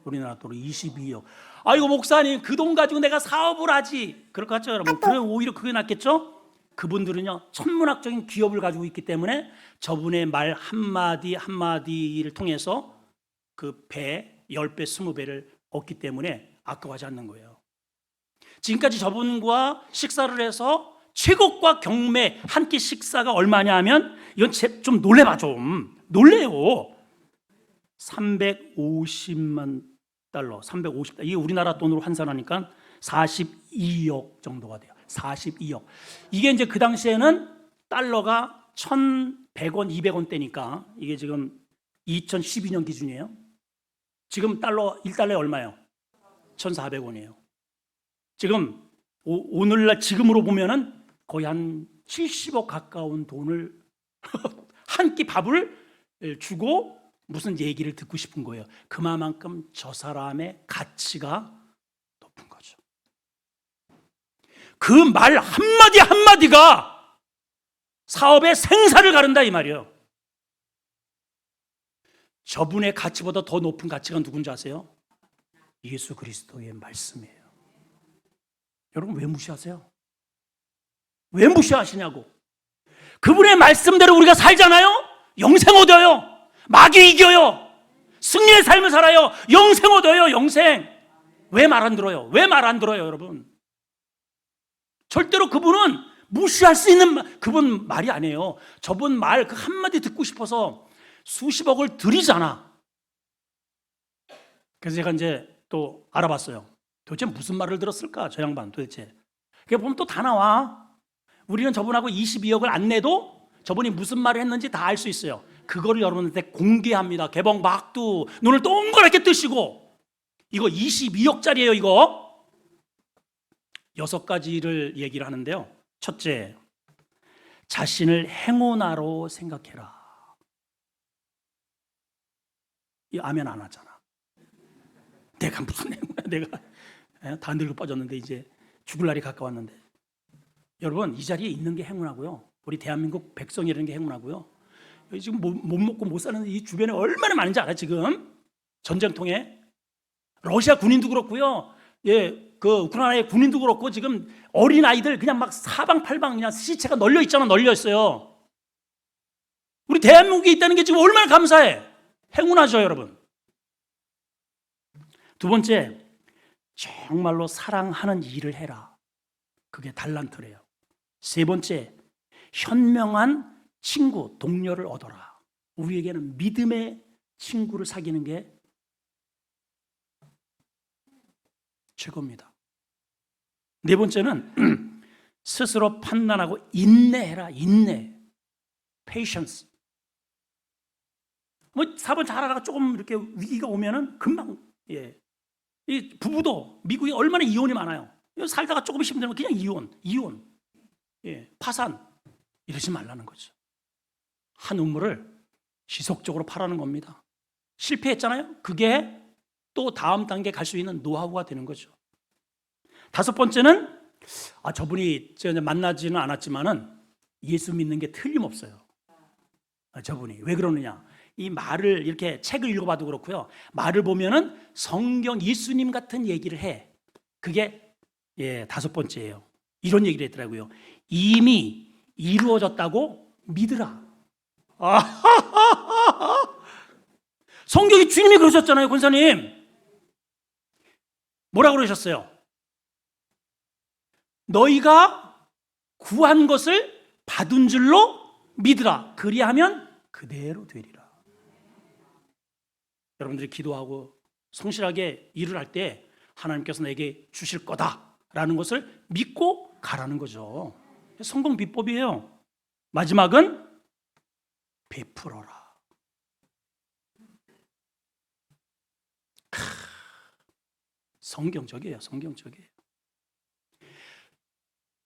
우리나라 돈으로 22억. 아이고 목사님 그 돈 가지고 내가 사업을 하지. 그럴 것 같죠 여러분? 그래 오히려 그게 낫겠죠? 그분들은요 천문학적인 기업을 가지고 있기 때문에 저분의 말 한마디 한마디를 통해서 그 배 10배 20배를 얻기 때문에 아까워하지 않는 거예요. 지금까지 저분과 식사를 해서 최고가 경매 한 끼 식사가 얼마냐 하면 이건 좀 놀래봐 좀 놀래요. 350만 달러 350달러 이게 우리나라 돈으로 환산하니까 42억 정도가 돼요. 42억. 이게 이제 그 당시에는 달러가 1,100원 200원대니까 이게 지금 2012년 기준이에요. 지금 1달러에 얼마예요? 1,400원이에요. 지금 오늘날 지금으로 보면은 거의 한 70억 가까운 돈을 한 끼 밥을 주고 무슨 얘기를 듣고 싶은 거예요. 그만큼 저 사람의 가치가 높은 거죠. 그 말 한마디 한마디가 사업의 생사를 가른다 이 말이에요. 저분의 가치보다 더 높은 가치가 누군지 아세요? 예수 그리스도의 말씀이에요. 여러분 왜 무시하세요? 왜 무시하시냐고. 그분의 말씀대로 우리가 살잖아요. 영생 얻어요. 마귀 이겨요. 승리의 삶을 살아요. 영생 얻어요. 영생. 왜 말 안 들어요? 왜 말 안 들어요 여러분? 절대로 그분은 무시할 수 있는 그분 말이 아니에요. 저분 말 그 한마디 듣고 싶어서 수십억을 들이잖아. 그래서 제가 이제 또 알아봤어요. 도대체 무슨 말을 들었을까 저 양반 도대체. 그게 보면 또 다 나와. 우리는 저분하고 22억을 안 내도 저분이 무슨 말을 했는지 다 알 수 있어요. 그거를 여러분한테 공개합니다. 개봉 막두 눈을 동그랗게 뜨시고 이거 22억짜리예요 이거. 6가지를 얘기를 하는데요. 첫째, 자신을 행운아로 생각해라. 이 아멘 안 하잖아. 내가 무슨 행운아 내가 다 늙어 빠졌는데 이제 죽을 날이 가까웠는데 여러분 이 자리에 있는 게 행운하고요. 우리 대한민국 백성이라는 게 행운하고요. 지금 못 먹고 못 사는 이 주변에 얼마나 많은지 알아요 지금 전쟁통에. 러시아 군인도 그렇고요. 그 우크라이나의 군인도 그렇고 지금 어린 아이들 그냥 막 사방팔방 그냥 시체가 널려 있잖아. 널려 있어요. 우리 대한민국에 있다는 게 지금 얼마나 감사해. 행운하죠 여러분. 두 번째, 정말로 사랑하는 일을 해라. 그게 달란트래요. 세 번째, 현명한 친구, 동료를 얻어라. 우리에게는 믿음의 친구를 사귀는 게 최고입니다. 네 번째는 스스로 판단하고 인내해라. 인내, patience. 뭐 사업 잘하다가 조금 이렇게 위기가 오면은 금방 이 부부도 미국에 얼마나 이혼이 많아요. 살다가 조금 힘들면 그냥 이혼, 파산 이러지 말라는 거죠. 한 우물을 지속적으로 파라는 겁니다. 실패했잖아요. 그게 또 다음 단계 갈 수 있는 노하우가 되는 거죠. 다섯 번째는 저분이 제가 만나지는 않았지만은 예수 믿는 게 틀림없어요. 저분이 왜 그러느냐? 이 말을 이렇게 책을 읽어봐도 그렇고요. 말을 보면은 성경 예수님 같은 얘기를 해. 그게 예, 다섯 번째예요. 이런 얘기를 했더라고요. 이미 이루어졌다고 믿으라. 성경에 주님이 그러셨잖아요, 권사님. 뭐라고 그러셨어요? 너희가 구한 것을 받은 줄로 믿으라. 그리하면 그대로 되리라. 여러분들이 기도하고 성실하게 일을 할 때 하나님께서 내게 주실 거다라는 것을 믿고 가라는 거죠. 성공 비법이에요. 마지막은 베풀어라. 성경적이에요. 성경적이에요.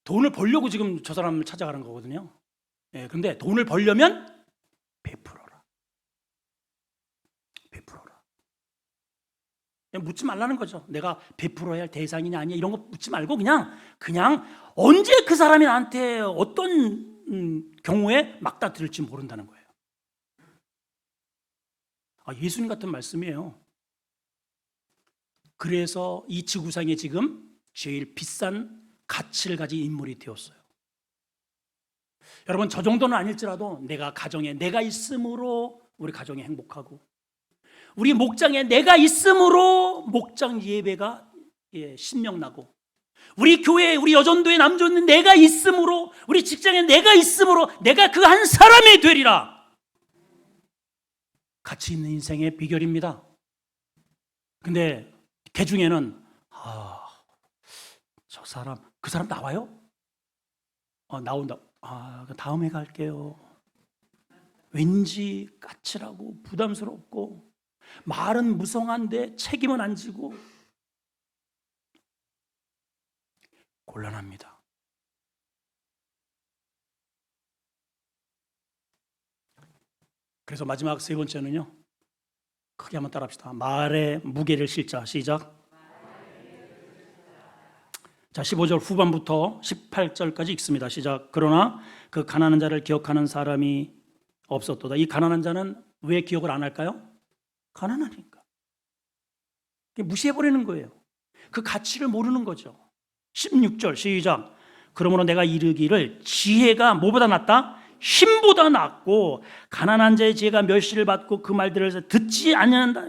돈을 벌려고 지금 저 사람을 찾아가는 거거든요. 예, 근데 돈을 벌려면 베풀어라. 베풀어라. 묻지 말라는 거죠. 내가 베풀어야 할 대상이냐 아니냐 이런 거 묻지 말고 그냥 언제 그 사람이 나한테 어떤 경우에 막다트릴지 모른다는 거예요. 예수님 같은 말씀이에요. 그래서 이 지구상에 지금 제일 비싼 가치를 가진 인물이 되었어요. 여러분, 저 정도는 아닐지라도 내가 가정에 내가 있으므로 우리 가정이 행복하고, 우리 목장에 내가 있으므로 목장 예배가 신명나고, 우리 교회에 우리 여전도에 남존는 내가 있으므로, 우리 직장에 내가 있으므로 내가 그 한 사람이 되리라. 가치 있는 인생의 비결입니다. 근데 개 중에는 저 사람, 그 사람 나와요? 나온다. 다음에 갈게요. 왠지 까칠하고 부담스럽고 말은 무성한데 책임은 안 지고 곤란합니다. 그래서 마지막 세 번째는요, 크게 한번 따라합시다. 말의 무게를 실자. 시작. 자, 15절 후반부터 18절까지 읽습니다. 시작. 그러나 그 가난한 자를 기억하는 사람이 없었도다. 이 가난한 자는 왜 기억을 안 할까요? 가난하니까. 무시해버리는 거예요. 그 가치를 모르는 거죠. 16절 시작. 그러므로 내가 이르기를 지혜가 뭐보다 낫다? 힘보다 낫고 가난한 자의 지혜가 멸시를 받고 그 말들을 듣지 않는다.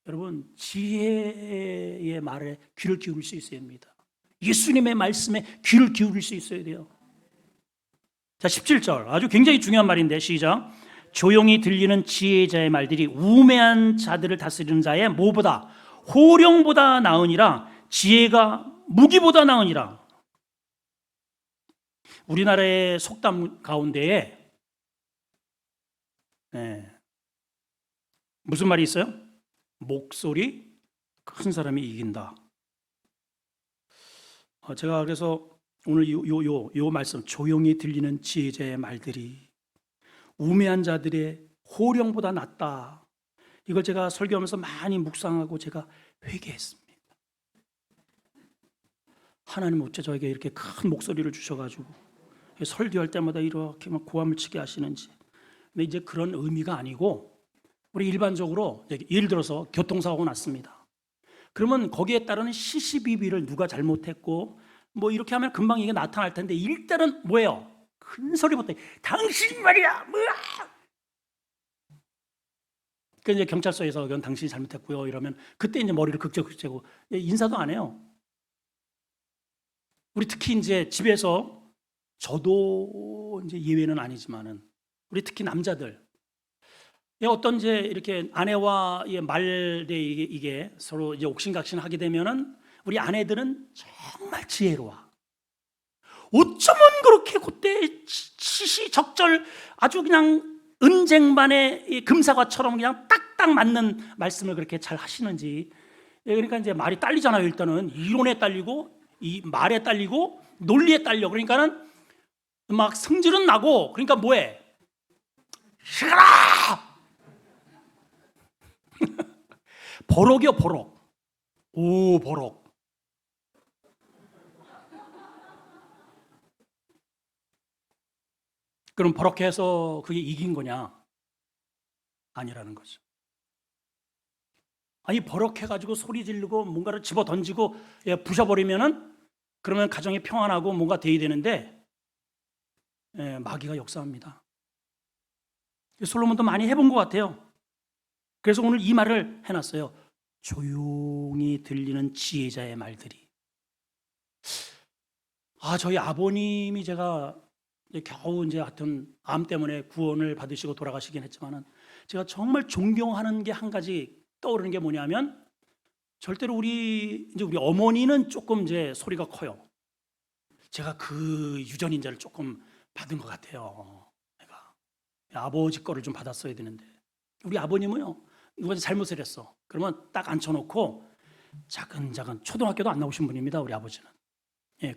여러분, 지혜의 말에 귀를 기울일 수 있어야 합니다. 예수님의 말씀에 귀를 기울일 수 있어야 돼요. 자, 17절 아주 굉장히 중요한 말인데 시작. 조용히 들리는 지혜자의 말들이 우매한 자들을 다스리는 자의 뭐보다? 호령보다 나으니라. 지혜가 무기보다 나으니라. 우리나라의 속담 가운데에 무슨 말이 있어요? 목소리 큰 사람이 이긴다. 제가 그래서 오늘 요 말씀, 조용히 들리는 지혜자의 말들이 우매한 자들의 호령보다 낫다. 이걸 제가 설교하면서 많이 묵상하고 제가 회개했습니다. 하나님 어째 저에게 이렇게 큰 목소리를 주셔가지고 설교할 때마다 이렇게 막 고함을 치게 하시는지. 근데 이제 그런 의미가 아니고, 우리 일반적으로 예를 들어서 교통사고가 났습니다. 그러면 거기에 따르는 시시비비를 누가 잘못했고 뭐 이렇게 하면 금방 이게 나타날 텐데, 일단은 뭐예요? 큰 소리부터 당신 말이야 뭐야. 그 이제 경찰서에서 그건 당신이 잘못했고요 이러면 그때 이제 머리를 극적극적고 인사도 안 해요. 우리 특히 이제 집에서, 저도 이제 예외는 아니지만은 우리 특히 남자들, 어떤 이제 이렇게 아내와 말대 이게 서로 이제 옥신각신하게 되면은 우리 아내들은 정말 지혜로워. 어쩌면 그렇게 그때 시시적절 아주 그냥 은쟁반의 금사과처럼 그냥 딱딱 맞는 말씀을 그렇게 잘 하시는지. 그러니까 이제 말이 딸리잖아요. 일단은 이론에 딸리고 이 말에 딸리고 논리에 딸려. 그러니까는 막 성질은 나고, 그러니까 뭐해? 시끄러! 버럭이요, 버럭. 오, 버럭. 그럼 버럭해서 그게 이긴 거냐? 아니라는 거죠. 아니, 버럭해가지고 소리 지르고 뭔가를 집어 던지고 부셔버리면은 그러면 가정이 평안하고 뭔가 돼야 되는데 마귀가 역사합니다. 솔로몬도 많이 해본 것 같아요. 그래서 오늘 이 말을 해놨어요. 조용히 들리는 지혜자의 말들이. 저희 아버님이 제가 겨우 이제 하여튼 암 때문에 구원을 받으시고 돌아가시긴 했지만은 제가 정말 존경하는 게 한 가지 떠오르는 게 뭐냐면 절대로 우리 어머니는 조금 이제 소리가 커요. 제가 그 유전인자를 조금 받은 것 같아요. 내가 아버지 거를 좀 받았어야 되는데 우리 아버님은요 누가 잘못을 했어. 그러면 딱 앉혀놓고 자근자근 초등학교도 안 나오신 분입니다. 우리 아버지는.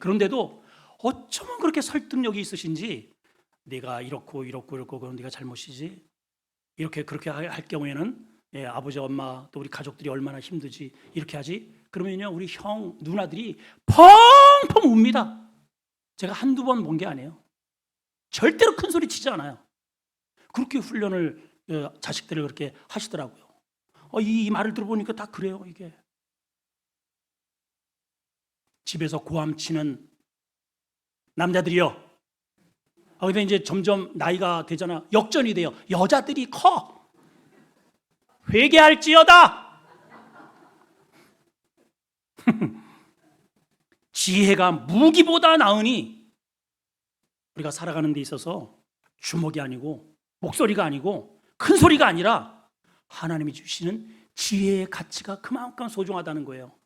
그런데도 어쩌면 그렇게 설득력이 있으신지 내가 이렇고 그건 네가 잘못이지 이렇게 그렇게 할 경우에는 아버지 엄마 또 우리 가족들이 얼마나 힘들지 이렇게 하지 그러면요 우리 형 누나들이 펑펑 웁니다. 제가 한두 번 본 게 아니에요. 절대로 큰 소리 치지 않아요. 그렇게 훈련을 자식들을 그렇게 하시더라고요. 이 말을 들어보니까 다 그래요. 이게 집에서 고함치는 남자들이요. 근데 이제 점점 나이가 되잖아. 역전이 돼요. 여자들이 커. 회개할지어다. 지혜가 무기보다 나으니 우리가 살아가는 데 있어서 주먹이 아니고 목소리가 아니고 큰 소리가 아니라 하나님이 주시는 지혜의 가치가 그만큼 소중하다는 거예요.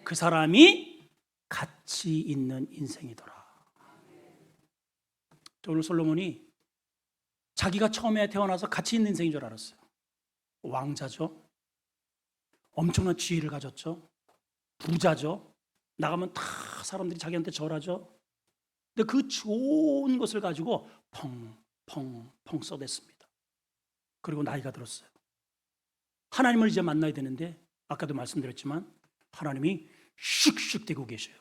그 사람이 가치 있는 인생이더라. 오늘 솔로몬이 자기가 처음에 태어나서 가치 있는 인생인 줄 알았어요. 왕자죠. 엄청난 지혜를 가졌죠. 부자죠. 나가면 다 사람들이 자기한테 절하죠. 근데 그 좋은 것을 가지고 펑펑펑 써댔습니다. 그리고 나이가 들었어요. 하나님을 이제 만나야 되는데 아까도 말씀드렸지만 하나님이 슉슉대고 계셔요.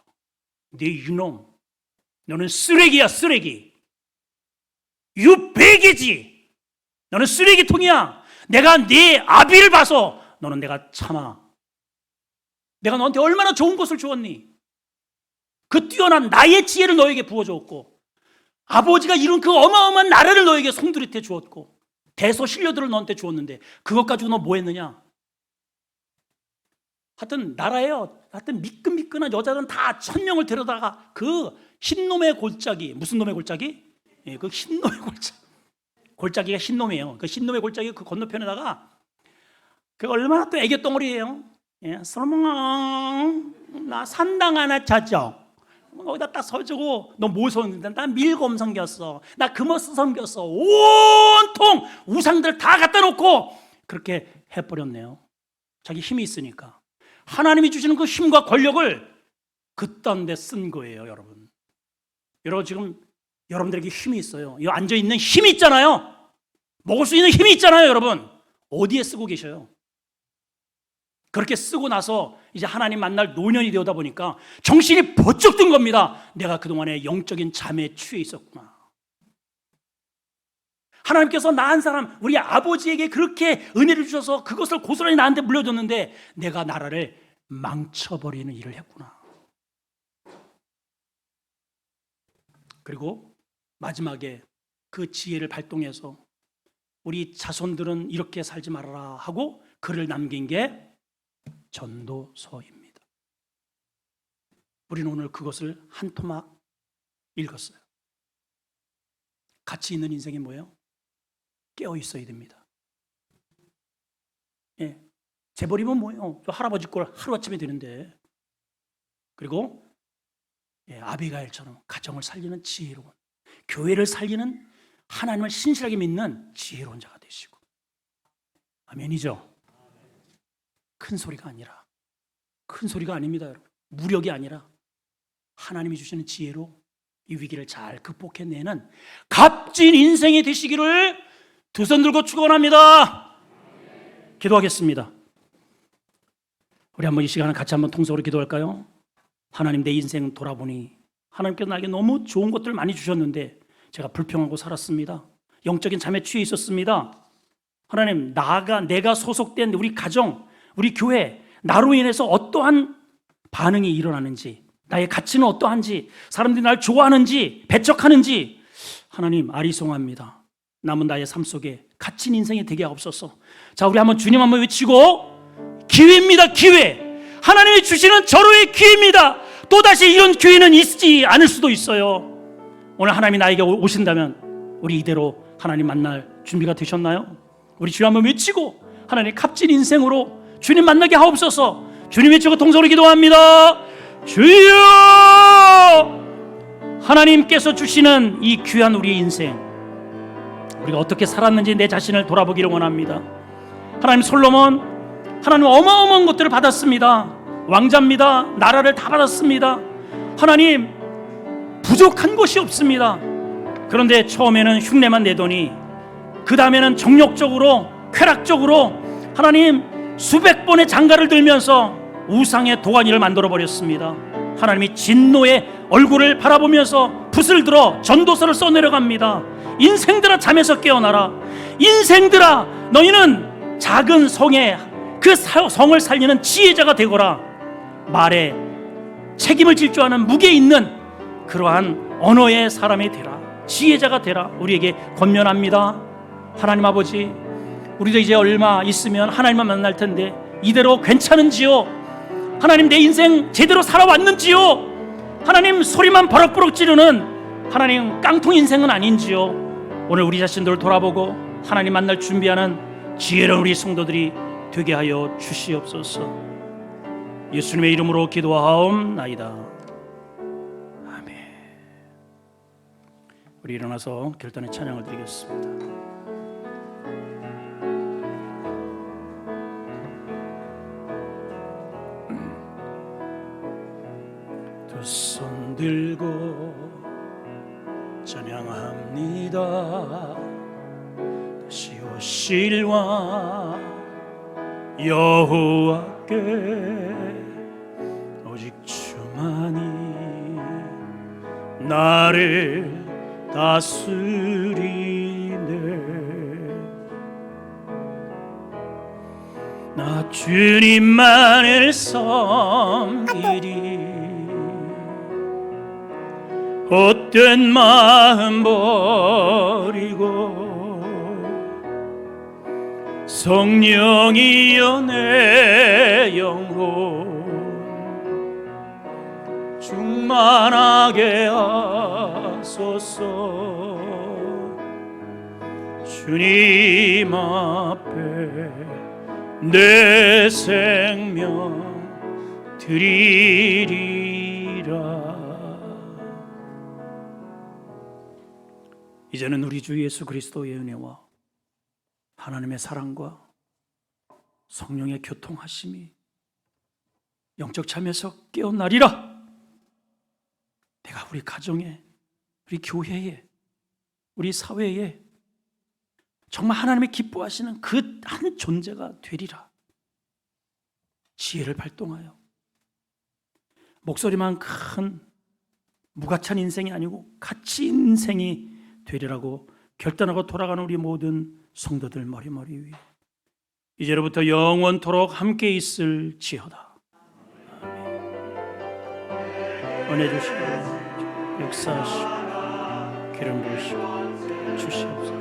네 이놈, 너는 쓰레기야 쓰레기. 유배기지. 너는 쓰레기통이야. 내가 네 아비를 봐서 너는 내가 참아. 내가 너한테 얼마나 좋은 것을 주었니? 그 뛰어난 나의 지혜를 너에게 부어주었고 아버지가 이룬 그 어마어마한 나라를 너에게 송두리째 주었고 대소신료들을 너한테 주었는데 그것 가지고 너 뭐 했느냐? 하여튼 나라에요. 하여튼 미끈미끈한 여자들은 다 1000명을 데려다가 그 흰놈의 골짜기, 무슨 놈의 골짜기? 그 흰놈의 골짜기가 흰놈이에요. 그 흰놈의 골짜기 그 건너편에다가 그 얼마나 또 애교 덩어리예요. 솔로몬 나 산당 하나 찾죠. 거기다 딱 서주고 너 뭐 섬겼는데 나 밀검 섬겼어. 나 금어스 섬겼어. 온통 우상들 다 갖다 놓고 그렇게 해버렸네요. 자기 힘이 있으니까. 하나님이 주시는 그 힘과 권력을 그딴 데 쓴 거예요. 여러분 지금 여러분들에게 힘이 있어요. 이 앉아있는 힘이 있잖아요. 먹을 수 있는 힘이 있잖아요. 여러분 어디에 쓰고 계셔요? 그렇게 쓰고 나서 이제 하나님 만날 노년이 되다 보니까 정신이 번쩍 든 겁니다. 내가 그동안에 영적인 잠에 취해 있었구나. 하나님께서 나 한 사람 우리 아버지에게 그렇게 은혜를 주셔서 그것을 고스란히 나한테 물려줬는데 내가 나라를 망쳐버리는 일을 했구나. 그리고 마지막에 그 지혜를 발동해서 우리 자손들은 이렇게 살지 말아라 하고 글을 남긴 게 전도서입니다. 우리는 오늘 그것을 한 토막 읽었어요. 가치 있는 인생이 뭐예요? 깨어 있어야 됩니다. 재벌이면 뭐예요? 저 할아버지 걸 하루아침에 되는데. 그리고 아비가일처럼 가정을 살리는 지혜로운, 교회를 살리는, 하나님을 신실하게 믿는 지혜로운 자가 되시고. 아멘이죠? 큰 소리가 아니라, 큰 소리가 아닙니다, 여러분. 무력이 아니라 하나님이 주시는 지혜로 이 위기를 잘 극복해내는 값진 인생이 되시기를 두 손 들고 축원합니다. 기도하겠습니다. 우리 한번 이 시간을 같이 한번 통성으로 기도할까요? 하나님, 내 인생 돌아보니 하나님께서 나에게 너무 좋은 것들을 많이 주셨는데 제가 불평하고 살았습니다. 영적인 잠에 취해 있었습니다. 하나님, 내가 소속된 우리 가정, 우리 교회, 나로 인해서 어떠한 반응이 일어나는지 나의 가치는 어떠한지, 사람들이 날 좋아하는지, 배척하는지 하나님 아리송합니다. 남은 나의 삶 속에 갇힌 인생이 되게 하옵소서. 자, 우리 한번 주님 한번 외치고, 기회입니다. 기회. 하나님이 주시는 절호의 기회입니다. 또다시 이런 기회는 있지 않을 수도 있어요. 오늘 하나님이 나에게 오신다면 우리 이대로 하나님 만날 준비가 되셨나요? 우리 주님 한번 외치고 하나님 값진 인생으로 주님 만나게 하옵소서. 주님 외치고 동서로 기도합니다. 주여, 하나님께서 주시는 이 귀한 우리의 인생, 우리가 어떻게 살았는지 내 자신을 돌아보기를 원합니다. 하나님, 솔로몬 하나님 어마어마한 것들을 받았습니다. 왕자입니다. 나라를 다 받았습니다. 하나님 부족한 것이 없습니다. 그런데 처음에는 흉내만 내더니 그 다음에는 정욕적으로, 쾌락적으로 하나님 수백 번의 장가를 들면서 우상의 도가니를 만들어 버렸습니다. 하나님이 진노의 얼굴을 바라보면서 붓을 들어 전도서를 써내려갑니다. 인생들아 잠에서 깨어나라. 인생들아 너희는 작은 성에 그 성을 살리는 지혜자가 되거라. 말에 책임을 질 줄 아는 무게 있는 그러한 언어의 사람이 되라. 지혜자가 되라. 우리에게 권면합니다. 하나님 아버지, 우리도 이제 얼마 있으면 하나님만 만날 텐데 이대로 괜찮은지요? 하나님, 내 인생 제대로 살아왔는지요? 하나님, 소리만 버럭버럭 지르는 하나님 깡통 인생은 아닌지요? 오늘 우리 자신들을 돌아보고 하나님 만날 준비하는 지혜로운 우리 성도들이 되게 하여 주시옵소서. 예수님의 이름으로 기도하옵나이다. 아멘. 우리 일어나서 결단의 찬양을 드리겠습니다. 두 손 들고 찬양합니다. 다시 오실 왕 여호와께 오직 주만이 나를 다스리네. 나 주님만을 섬기리. 헛된 마음 버리고 성령이여 내 영혼 충만하게 하소서. 주님 앞에 내 생명 드리리라. 이제는 우리 주 예수 그리스도의 은혜와 하나님의 사랑과 성령의 교통하심이 영적 잠에서 깨어나리라. 내가 우리 가정에, 우리 교회에, 우리 사회에 정말 하나님의 기뻐하시는 그 한 존재가 되리라. 지혜를 발동하여 목소리만 큰 무가찬 인생이 아니고 가치 인생이 되리라고 결단하고 돌아가는 우리 모든 성도들 머리 위에 이제로부터 영원토록 함께 있을지어다. 은혜 주시고 역사하시고 기름 부으시고 주시옵소서.